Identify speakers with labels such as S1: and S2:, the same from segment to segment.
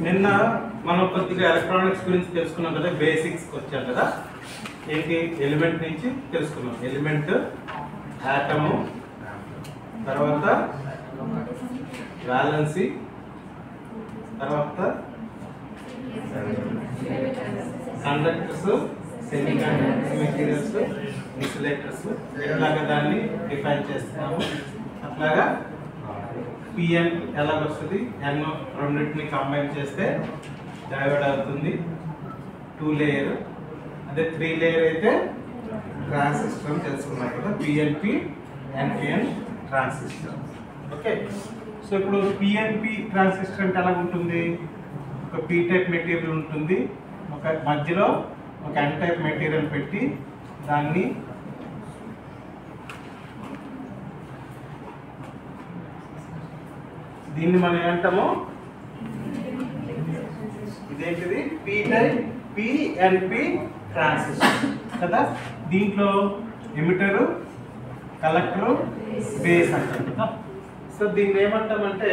S1: నిన్న మనం కొద్దిగా ఎలక్ట్రానిక్స్ గురించి తెలుసుకున్నాం కదా, బేసిక్స్కి వచ్చాం కదా. ఏంటి ఎలిమెంట్ నుంచి తెలుసుకున్నాం. ఎలిమెంట్, ఆటము, తర్వాత వ్యాలెన్సీ, తర్వాత conductors, semi conductors, materials, insulators, ఇలాగా దాన్ని డిఫైన్ చేస్తున్నాము. అట్లాగా పిఎన్ ఎలా వస్తుంది, ఎన్ రెండింటిని కంబైన్ చేస్తే డయోడ్ అవుతుంది 2 లేయర్. అదే 3 లేయర్ అయితే ట్రాన్సిస్టర్ అని తెలుసుకున్నాం కదా, PNP, NPN transistor. Okay, so ఇప్పుడు పిఎన్పి ట్రాన్సిస్టర్ అంటే ఎలా ఉంటుంది? ఒక పీ టైప్ మెటీరియల్ ఉంటుంది, ఒక మధ్యలో ఒక ఎన్ టైప్ మెటీరియల్ పెట్టి దాన్ని దీన్ని మనం ఏమంటాము, ఇదేంటిది పీ టైప్ పిఎన్పి ట్రాన్సిస్టర్ కదా. దీంట్లో ఎమిటరు, కలెక్టరు, బేస్ అంటారు కదా. సో దీన్ని ఏమంటామంటే,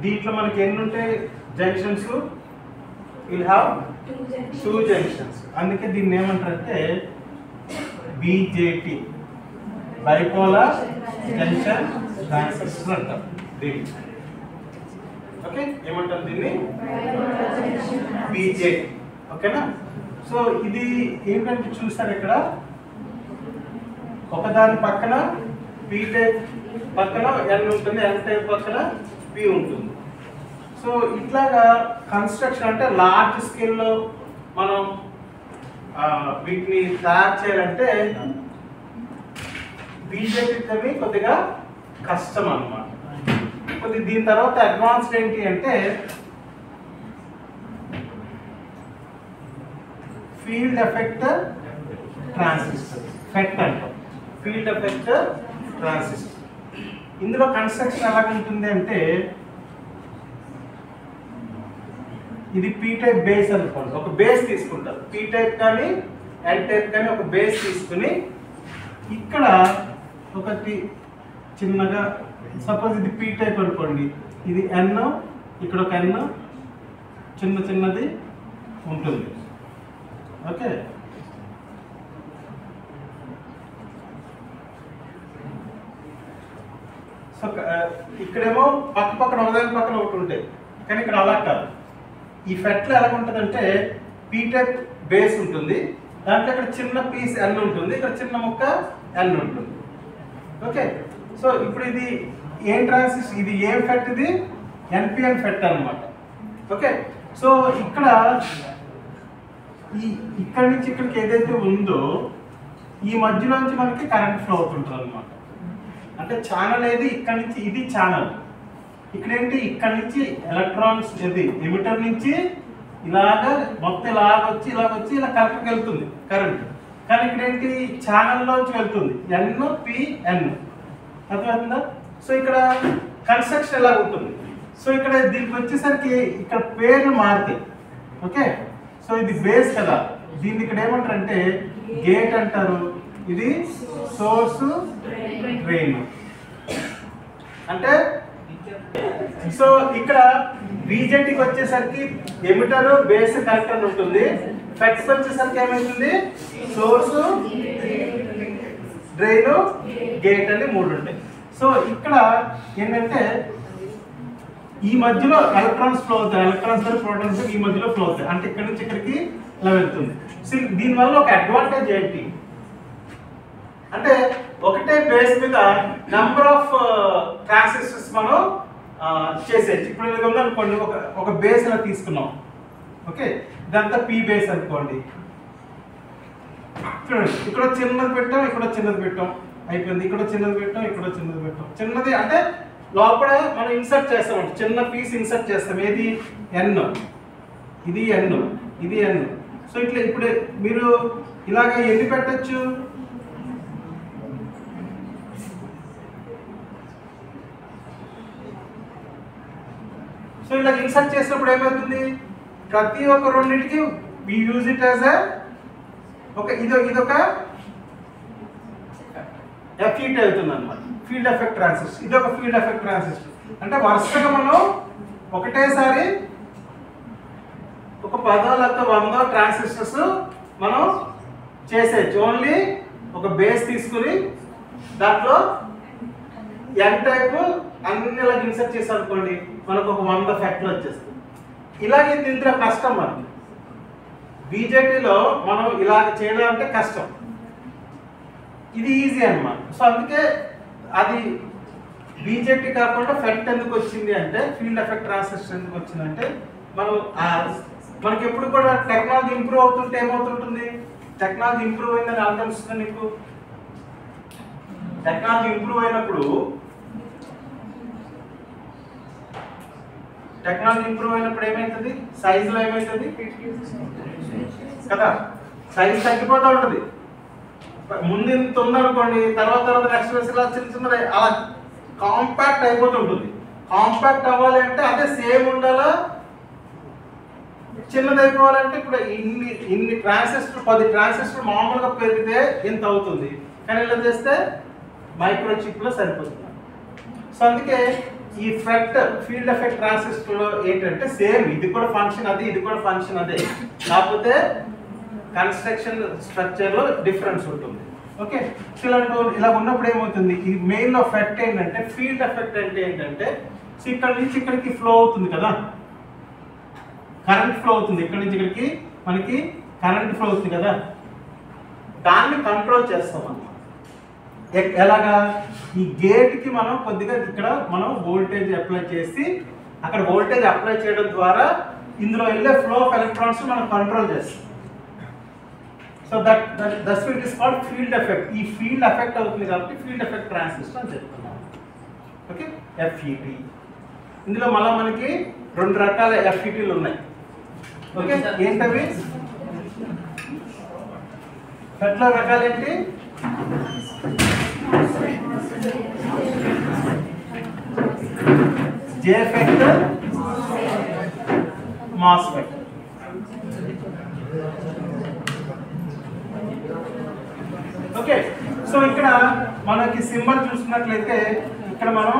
S1: దీంట్లో మనకి ఎన్ని ఉంటాయి జంక్షన్స్? Will have 2 junctions. అందుకే దీన్ని ఏమంటారంటే బీజేటీ, బైపోలార్ జంక్షన్ ట్రాన్సిస్టర్ అంటారు దీన్ని. ఓకే, ఏమంటారు దీన్ని? బీజేటీ. ఓకేనా? సో ఇది ఏంటంటే చూస్తారు ఇక్కడ, ఒకదాని పక్కన పీ టైప్ పక్కన ఎన్ ఉంటుంది, ఎన్ టైప్ పక్కన పి ఉంటుంది. సో ఇట్లాగా కన్స్ట్రక్షన్ అంటే లార్జ్ స్కేల్లో మనం వీటిని తయారు చేయాలంటే బీజేపీ కొద్దిగా కష్టం అన్నమాట. కొద్ది దీని తర్వాత అడ్వాన్స్డ్ ఏంటి అంటే ఫీల్డ్ ఎఫెక్టర్ ట్రాన్సిస్టర్, ఫెట్ అంటాం, ఫీల్డ్ ఎఫెక్టర్ ట్రాన్సిస్టర్. ఇందులో కన్స్ట్రక్షన్ ఎలా ఉంటుంది అంటే, ఇది పీ టైప్ బేస్ అనుకోండి, ఒక బేస్ తీసుకుంటారు, పీ టైప్ కానీ ఎన్ టైప్ కానీ ఒక బేస్ తీసుకుని ఇక్కడ ఒకటి చిన్నగా, సపోజ్ ఇది పీ టైప్ అనుకోండి, ఇది ఎన్, ఇక్కడ ఒక ఎన్ చిన్నది ఉంటుంది. ఓకే, సో ఇక్కడేమో పక్కన ఒకదాని పక్కన ఒకటి ఉంటాయి, కానీ ఇక్కడ అలా కాదు. ఈ ఫెట్లో ఎలా ఉంటుందంటే పీ టైప్ బేస్ ఉంటుంది, దాంట్లో ఇక్కడ చిన్న పీస్ ఎన్ ఉంటుంది, ఇక్కడ చిన్న ముక్క ఎన్ ఉంటుంది. ఓకే, సో ఇప్పుడు ఇది ఏం ట్రాన్సిస్టర్, ఇది ఏం ఫెట్? ఇది ఎన్పిఎన్ ఫెట్ అన్నమాట. ఓకే, సో ఇక్కడ ఇక్కడి నుంచి ఇక్కడికి ఏదైతే ఉందో ఈ మధ్యలోంచి మనకి కరెంట్ ఫ్లో అవుతుంటుంది అనమాట. అంటే ఛానల్ ఏది ఇక్కడ నుంచి, ఇది ఛానల్. ఇక్కడ ఏంటి, ఇక్కడ నుంచి ఎలక్ట్రాన్స్ ఇది ఎమిటర్ నుంచి ఇలాగా మొత్తం ఇలాగొచ్చి ఇలా కలెక్టర్కి వెళ్తుంది కరెంట్. కానీ ఇక్కడ ఏంటి, ఛానల్లోంచి వెళ్తుంది ఎన్పిఎన్. అర్థమవుతుందా? సో ఇక్కడ కన్స్ట్రక్షన్ ఎలా ఉంటుంది, సో ఇక్కడ దీనికి వచ్చేసరికి ఇక్కడ పేర్లు మారుతాయి. ఓకే, సో ఇది బేస్ కదా, దీన్ని ఇక్కడ ఏమంటారంటే గేట్ అంటారు, ఇది సోర్స్, డ్రైన్ అంటే. సో ఇక్కడ బీజేటీకి వచ్చేసరికి ఎమిటర్, బేస్, కలెక్టర్ ఉంటుంది. ఫెట్స్ వచ్చేసరికి ఏమవుతుంది, సోర్స్, డ్రైన్, గేట్ అని 3 ఉంటాయి. సో ఇక్కడ ఏంటంటే ఈ మధ్యలో ఎలక్ట్రాన్స్ ఫ్లో అవుతాయి, ఎలక్ట్రాన్స్ ప్రోటాన్స్ ఈ మధ్యలో ఫ్లో అవుతాయి, అంటే ఇక్కడ నుంచి ఇక్కడికి ఇలా వెళ్తుంది. సో దీనివల్ల ఒక అడ్వాంటేజ్ ఏంటి అంటే, ఒకటే బేస్ మీద నెంబర్ ఆఫ్ ట్రాన్సిస్టర్స్ మనం చేసేయచ్చు. ఇప్పుడు ఇది ఉందనుకోండి, ఒక బేస్ ఇలా తీసుకున్నాం. ఓకే, ఇదంతా పీ బేస్ అనుకోండి. చూడండి, ఇక్కడ చిన్నది పెట్టాం, ఇక్కడ చిన్నది పెట్టాం, అయిపోయింది. ఇక్కడ చిన్నది పెట్టాం, ఇక్కడ చిన్నది పెట్టాం. చిన్నది అంటే లోపల మనం ఇన్సర్ట్ చేస్తామండి, చిన్న పీస్ ఇన్సర్ట్ చేస్తాం. ఏది ఎన్, ఇది ఎన్, ఇది ఎన్. సో ఇట్లా ఇప్పుడు మీరు ఇలాగ ఎన్ని పెట్టచ్చు, సో ఇలా ఇన్సర్ట్ చేసినప్పుడు ఏమవుతుంది, ప్రతి ఒక్క రెండింటికి వి యూజ్ ఇట్ యాజ్ ఇదొక ఎఫెక్ట్ అవుతుంది అన్నమాట, ఫీల్డ్ ఎఫెక్ట్ ట్రాన్సిస్టర్. ఇది ఒక ఫీల్డ్ ఎఫెక్ట్ ట్రాన్సిస్టర్. అంటే వరుసగా మనం ఒకటేసారి ఒక 10 లేకపోతే 100 ట్రాన్సిస్టర్స్ మనం చేసేయచ్చు. ఓన్లీ ఒక బేస్ తీసుకుని దాంట్లో ఎన్ టైప్ అన్ని ఇలా ఇన్సర్ట్ చేసి అనుకోండి, మనకు ఒక 100 ఫ్యాక్టర్లు వచ్చేస్తుంది. ఇలాగే దీంట్లో కష్టం మనకి. బీజేటీలో మనం ఇలాగ చేయడం అంటే కష్టం, ఇది ఈజీ అన్నమాట. సో అందుకే అది బీజేటీ కాకుండా ఫెట్ ఎందుకు వచ్చింది అంటే, ఫీల్డ్ ఎఫెక్ట్ ట్రాన్సిస్టర్ ఎందుకు వచ్చిందంటే, మనకి ఎప్పుడు కూడా టెక్నాలజీ ఇంప్రూవ్ అవుతుంటే ఏమవుతుంటుంది, టెక్నాలజీ ఇంప్రూవ్ అయిందని అర్థం వస్తుంది నీకు. టెక్నాలజీ ఇంప్రూవ్ అయినప్పుడు ఏమవుతుంది, సైజులో ఏమవుతుంది కదా, సైజ్ తగ్గిపోతూ ఉంటుంది. ముందు ఇంత ఉందనుకోండి, తర్వాత నెక్స్ట్ ఇలా చిన్నది అలా కాంపాక్ట్ అయిపోతుంటుంది. కాంపాక్ట్ అవ్వాలి అంటే అదే సేమ్ ఉండాలా, చిన్నది అయిపోవాలంటే ఇప్పుడు ఇన్ని ట్రాన్సిస్టర్ 10 ట్రాన్సిస్టర్ మామూలుగా పెరిగితే ఇంత అవుతుంది, కానీ ఇలా చేస్తే మైక్రో చిప్లో సరిపోతుంది. సో అందుకే ఈ ఫీల్డ్ ఎఫెక్ట్ ట్రాన్సిస్టర్లో ఏంటంటే సేమ్, ఇది కూడా ఫంక్షన్ అదే, ఇది కూడా ఫంక్షన్ అదే, కాకపోతే కన్స్ట్రక్షన్ స్ట్రక్చర్లో డిఫరెన్స్ ఉంటుంది. ఓకే, సో ఇలా ఉన్నప్పుడు ఏమవుతుంది, ఈ మెయిన్ ఎఫెక్ట్ ఏంటంటే, ఫీల్డ్ ఎఫెక్ట్ అంటే ఏంటంటే, సో ఇక్కడ నుంచి ఇక్కడికి ఫ్లో అవుతుంది కదా, కరెంట్ ఫ్లో అవుతుంది, ఇక్కడ నుంచి ఇక్కడికి మనకి కరెంట్ ఫ్లో అవుతుంది కదా, దాన్ని కంట్రోల్ చేస్తాం అన్నమాట. ఎలాగా, ఈ గేట్కి మనం కొద్దిగా ఇక్కడ మనం వోల్టేజ్ అప్లై చేసి, అక్కడ వోల్టేజ్ అప్లై చేయడం ద్వారా ఇందులో వెళ్ళే ఫ్లో ఆఫ్ ఎలక్ట్రాన్స్ మనం కంట్రోల్ చేస్తాం. So that's it is called field effect. ఈ ఫీల్డ్ ఎఫెక్ట్ అవుతుంది కాబట్టి ఫీల్డ్ ఎఫెక్ట్ ట్రాన్సిస్టర్ అని చెప్తున్నాం. ఓకే, ఎఫ్ఈటి. ఇందులో మళ్ళీ మనకి 2 రకాల ఎఫ్ఈటీలు ఉన్నాయి. ఓకే, ఏంటవి ఫెట్లో రకాలు ఏంటి, జేఫెక్ట్, మాస్ఫెక్ట్. ఓకే, సో ఇక్కడ మనకి సింబల్ చూసుకున్నట్లయితే ఇక్కడ మనం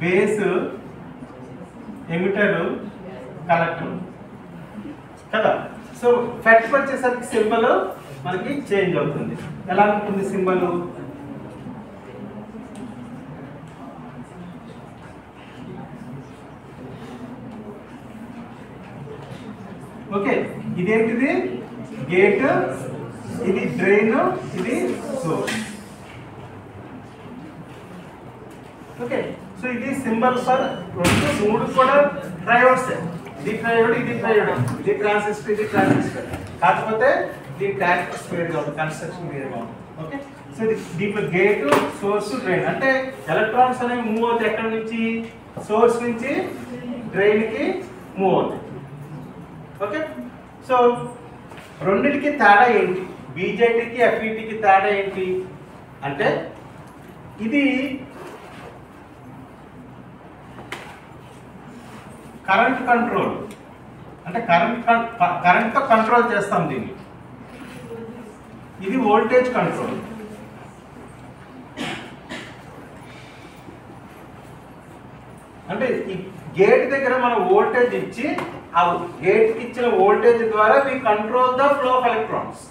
S1: బేస్, ఎమిటర్, కలెక్టర్ కదా. సో ఫెట్కి వచ్చేసరికి సింబల్ మనకి చేంజ్ అవుతుంది. ఎలా ఉంటుంది సింబల్, ఓకే, ఇదేంటిది గేట్, ఇది డ్రైన్, ఇది సోర్స్. ఓకే, సో ఇది సింబల్ ఫర్ 2, 3 కూడా ట్రయోడ్స్. ఇది ట్రయోడ్, ఇది ట్రయోడ్, ఇది ట్రాన్సిస్టర్, ఇది ట్రాన్సిస్టర్, కాకపోతే దీని క్యారెక్టర్స్ వేరుగా ఉంటుంది, కన్స్ట్రక్షన్ వేరుగా ఉంటుంది. ఓకే, సో దీంట్లో గేట్, సోర్స్, డ్రైన్. అంటే ఎలక్ట్రాన్స్ అనేవి మూవ్ అవుతాయి ఎక్కడి నుంచి, సోర్స్ నుంచి డ్రైన్కి మూవ్ అవుతాయి. ఓకే, సో రెండింటికి తేడా ఏంటి, బీజేటీకి ఎఫ్ఈటీకి తేడా ఏంటి అంటే, ఇది కరెంట్ కంట్రోల్, అంటే కరెంట్తో కంట్రోల్ చేస్తాం దీన్ని. ఇది వోల్టేజ్ కంట్రోల్. అంటే ఈ గేట్ దగ్గర మనం వోల్టేజ్ ఇచ్చి, ఆ గేట్కి ఇచ్చిన వోల్టేజ్ ద్వారా we control the flow of electrons.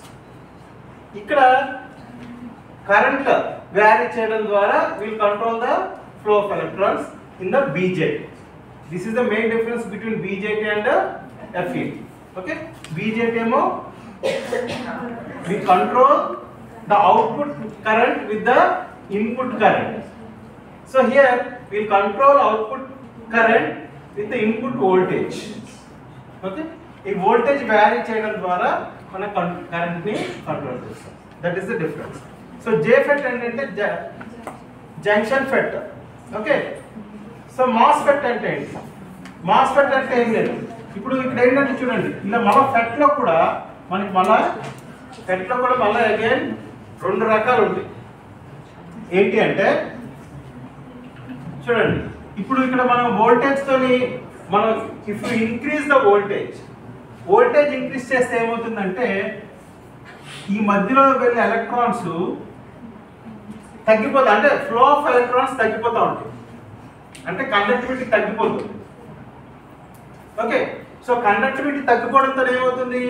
S1: ఇక్కడ కరెంట్ వ్యారీ చేయడం ద్వారా will control the flow of electrons in the BJT. This is the main difference between BJT and FET. Okay, BJT emo we control the output current with the input current. So here we will control output current with the input voltage. Okay, ఈ voltage vary చేయడం ద్వారా మన current ని control చేస్తాం. That is the difference. So JFET అంటే junction ఫెట్. Okay, so MOSFET అంటే ఏంటి, MOSFET అంటే ఏం లేదు. ఇప్పుడు ఇక్కడ ఏంటంటే చూడండి, ఇలా మళ్ళీ ఫెట్లో కూడా మళ్ళీ అగైన్ 2 రకాలు ఉంటాయి. ఏంటి అంటే చూడండి, ఇప్పుడు ఇక్కడ మనం వోల్టేజ్తోని మనం if you increase the voltage increase చేస్తే ఏమవుతుందంటే, ఈ మధ్యలో వెళ్ళే ఎలక్ట్రాన్స్ తగ్గిపోతాయి, అంటే ఫ్లో ఆఫ్ ఎలక్ట్రాన్స్ తగ్గిపోతూ ఉంటాయి, అంటే కండక్టివిటీ తగ్గిపోతుంది. ఓకే, సో కండక్టివిటీ తగ్గిపోవడంతో ఏమవుతుంది,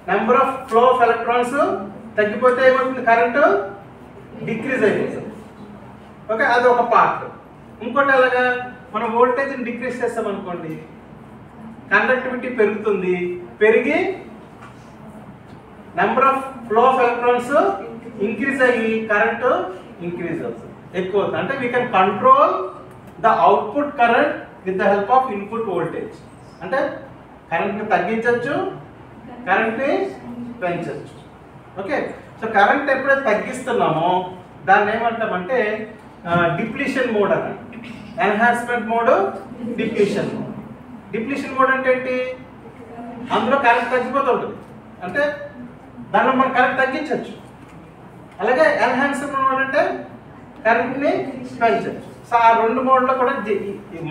S1: number of flow of electrons తగ్గిపోతే ఏమవుతుంది, కరెంటు డిక్రీజ్ అయిపోతుంది. ఓకే, అది ఒక పార్ట్. ఇంకోటి అలాగా మనం వోల్టేజ్ని డిక్రీజ్ చేస్తాం అనుకోండి, కండక్టివిటీ పెరుగుతుంది, పెరిగి number of flow of electrons increase అయ్యి కరెంటు ఇంక్రీజ్ అవుతుంది, ఎక్కువ అవుతుంది. అంటే we can control the output current with the help of input voltage. అంటే కరెంట్ని తగ్గించవచ్చు, కరెంట్ని పెంచవచ్చు. ఓకే, సో కరెంట్ ఎప్పుడైతే తగ్గిస్తున్నామో దాన్ని ఏమంటామంటే డిప్లీషన్ మోడ్ అని. Enhancement mode, depletion mode. Depletion mode అంటే ఏంటి, అందులో కరెంట్ తగ్గిపోతూ ఉంటుంది, అంటే దానిలో మనం కరెంట్ తగ్గించవచ్చు. అలాగే ఎన్హాన్స్మెంట్ మోడ్ అంటే కరెంట్ని పెంచవచ్చు. సో ఆ రెండు మోడ్లో కూడా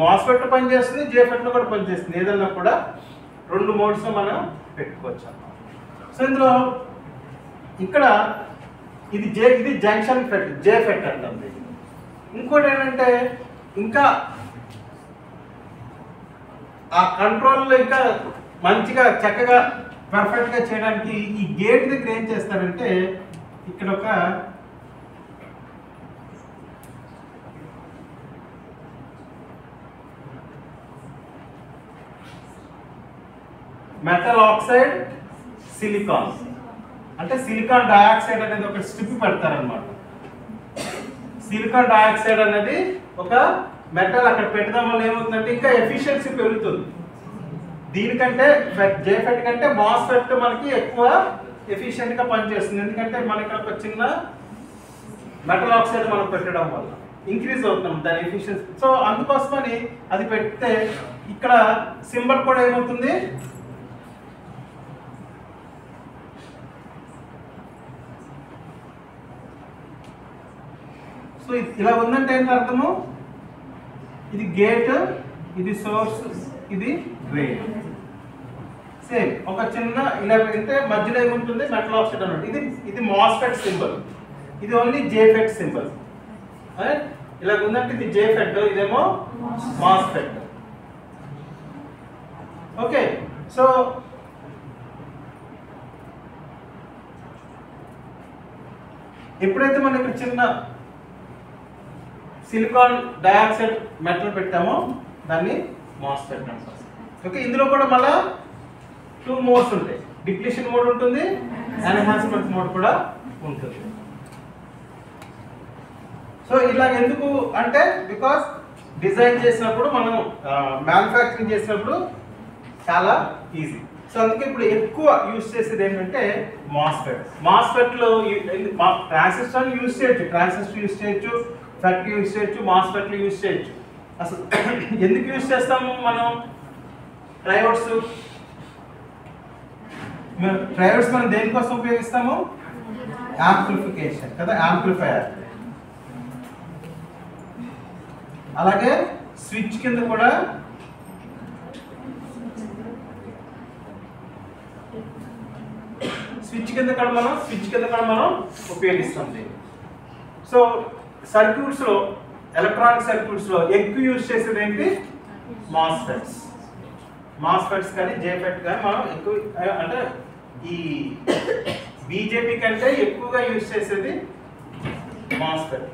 S1: మాస్ఫెట్ పనిచేస్తుంది, జేఫెట్లో కూడా పనిచేస్తుంది. ఏదన్నా కూడా రెండు మోడ్స్ మనం పెట్టుకోవచ్చు అన్నమాట. సో ఇందులో ఇక్కడ ఇది జంక్షన్ ఫెట్, జేఫెట్ అంటుంది. ఇంకోటి ఏంటంటే ఇంకా ఆ కంట్రోల్లో ఇంకా మంచిగా చక్కగా పర్ఫెక్ట్గా చేయడానికి ఈ గేట్ దగ్గర ఏం చేస్తారంటే ఇక్కడ ఒక మెటల్ ఆక్సైడ్, సిలికాన్, అంటే సిలికాన్ డయాక్సైడ్ అనేది ఒక స్ట్రిప్ పెడతారనమాట. సిలికాన్ డయాక్సైడ్ అనేది ఒక మెటల్ అక్కడ పెట్టడం వల్ల ఏమవుతుందంటే ఇంకా ఎఫిషియన్సీ పెరుగుతుంది. దీనికంటే జేఫెట్ కంటే మాస్ఫెట్ మనకి ఎక్కువ ఎఫిషియెంట్గా పనిచేస్తుంది. ఎందుకంటే మనకి ఒక చిన్న మెటల్ ఆక్సైడ్ మనం పెట్టడం వల్ల ఇంక్రీజ్ అవుతున్నాం దాని ఎఫిషియన్సీ. సో అందుకోసమని అది పెడితే ఇక్కడ సింబల్ కూడా ఏమవుతుంది, సో ఇలా ఉందంటే ఏంటి అర్థము, ఇది గేట్, ఇది సోర్స్, ఇది డ్రైన్. సేమ్ ఒక చిన్న ఇలా అంటే మధ్యలో ఏముంటుంది, మెటల్ ఆక్సైడ్ అన్నమాట. ఇది మాస్ఫెట్ సింబల్, ఇది ఓన్లీ జేఫెట్ సింబల్. ఇలా ఉందంటే ఇది జేఫెట్, ఇదేమో మాస్ఫెట్. ఓకే, సో ఎప్పుడైతే మనం ఇక్కడ చిన్న సిలికాన్ డయాక్సైడ్ మెటల్ పెట్టామో దాన్ని మాస్ఫెట్ అంటాం. ఓకే, ఇందులో కూడా మళ్ళా 2 మోడ్స్ ఉంటాయి, డిప్లీషన్ మోడ్ ఉంటుంది, ఎన్హాన్స్మెంట్ మోడ్ కూడా ఉంటుంది. సో ఇలా ఎందుకు అంటే బికాస్ డిజైన్ చేసినప్పుడు మనం మ్యానుఫ్యాక్చరింగ్ చేసినప్పుడు చాలా ఈజీ. సో అందుకే ఇప్పుడు ఎక్కువ యూజ్ చేసేది ఏంటంటే మాస్ఫెట్. మాస్ఫెట్లో ట్రాన్సిస్టర్ యూజ్ చేయొచ్చు, ట్రాన్సిస్టర్ యూజ్ చేయొచ్చు, ఫ్యాక్టరీ యూజ్ చేయొచ్చు, మాస్ఫెట్లు యూజ్ చేయొచ్చు. అసలు ఎందుకు యూజ్ చేస్తాము మనం ట్రయోడ్స్? ట్రయోడ్స్ మనం దేనికోసం ఉపయోగిస్తాము, యాంప్లిఫికేషన్ కదా, యాంప్లిఫైయర్. అలాగే స్విచ్ కింద కూడా స్విచ్ కింద కూడా మనం ఉపయోగిస్తాం దీన్ని. సో సర్క్యూట్స్లో, ఎలక్ట్రానిక్ సర్క్యూట్స్లో ఎక్కువ యూజ్ చేసేది ఏంటి, మాస్ఫెట్స్ కానీ జేఫెట్ కానీ మనం ఎక్కువ అంటే ఈ బీజేపీ కంటే ఎక్కువగా యూజ్ చేసేది మాస్ఫెట్.